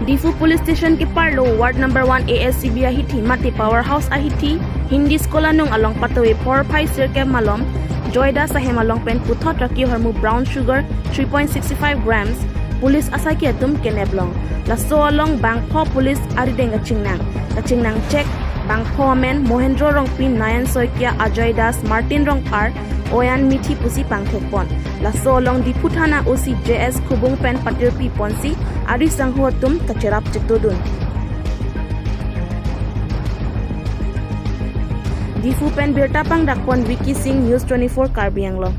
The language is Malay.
Diphu Police Station ke Parlo, Ward number 1 ASCB ahithi, Mati Powerhouse ahithi, Hindi Skola nung along Pataway 4-5 Circle Malom, Joyda sa Hemalong Pen Puthot Raki Hormu Brown Sugar 3.65 grams, Police asaki atum keneblong. Laso along Bangpo Police arideng kachingnang check Bangpo men Mohendro rong pin Nayan Soikia Ajoy Das Martin rong par Oyan Mithi Pusi Pangthekpon. Laso along Diphu Thana OC JS Khubung Pen Patirpi Ponsi Ari Sangho tum kacherap chitudun. Diphu Pen Birtapang Dakpon Wiki Singh News 24 Karbi Anglo.